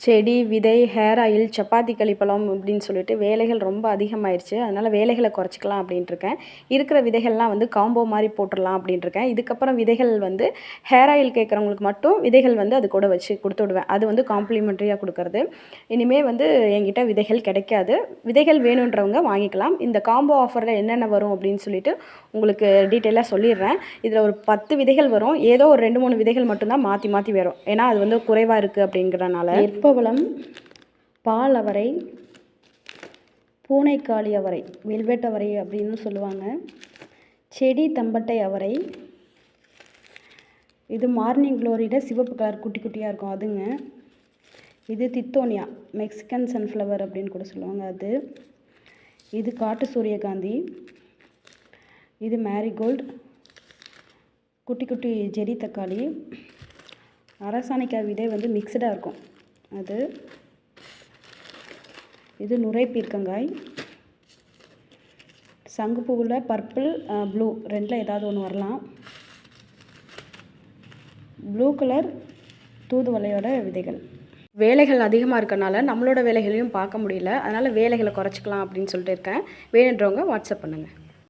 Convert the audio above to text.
செடி, விதை, hair oil, chapati கலிப்பழம் அப்படின்னு சொல்லிட்டு வேலைகள் ரொம்ப அதிகமாயிருச்சு. அதனால் வேலைகளை குறைச்சிக்கலாம் அப்படின்ட்டுருக்கேன். இருக்கிற விதைகள்லாம் வந்து காம்போ மாதிரி போட்டுடலாம் அப்படின்ட்டுருக்கேன். இதுக்கப்புறம் விதைகள் வந்து ஹேர் ஆயில் கேட்குறவங்களுக்கு மட்டும் விதைகள் வந்து அது கூட வச்சு கொடுத்து விடுவேன். அது வந்து காம்ப்ளிமெண்ட்ரியாக கொடுக்கறது. இனிமேல் வந்து என்கிட்ட விதைகள் கிடைக்காது. விதைகள் வேணுன்றவங்க வாங்கிக்கலாம். இந்த காம்போ ஆஃபரில் என்னென்ன வரும் அப்படின்னு சொல்லிட்டு உங்களுக்கு டீட்டெயிலாக சொல்லிடுறேன். இதில் ஒரு 10 விதைகள் வரும். ஏதோ ஒரு 2, 3 விதைகள் மட்டும்தான் மாற்றி மாற்றி வரும். ஏன்னா அது வந்து குறைவாக இருக்குது அப்படிங்கிறனால. நெற்பவளம், பால் அவரை, பூனைக்காளி அவரை, வெல்வெட் அவரை அப்படின்னு சொல்லுவாங்க. செடி தம்பட்டை அவரை, இது மார்னிங் க்ளோரியிட சிவப்பு கலர் குட்டி குட்டியாக இருக்கும் அதுங்க. இது தித்தோனியா, மெக்சிகன் சன்ஃப்ளவர் அப்படின்னு கூட சொல்லுவாங்க அது. இது காட்டு சூரியகாந்தி, இது மேரிகோல்டு, குட்டி குட்டி ஜெரி தக்காளி, அரசாணிக்காய் விதை வந்து மிக்சடாக இருக்கும் அது. இது நுரை பீர்க்கங்காய், சங்குப்பூவில் பர்பிள், ப்ளூ ரெண்டில் ஏதாவது ஒன்று வரலாம். ப்ளூ கலர் தூதுவளையோட விதைகள். வேலைகள் அதிகமாக இருக்கனால நம்மளோட வேலைகளையும் பார்க்க முடியல. அதனால் வேலைகளை குறைச்சிக்கலாம் அப்படின்னு சொல்லிட்டு இருக்கேன். வேணுன்றவங்க வாட்ஸ்அப் பண்ணுங்கள்.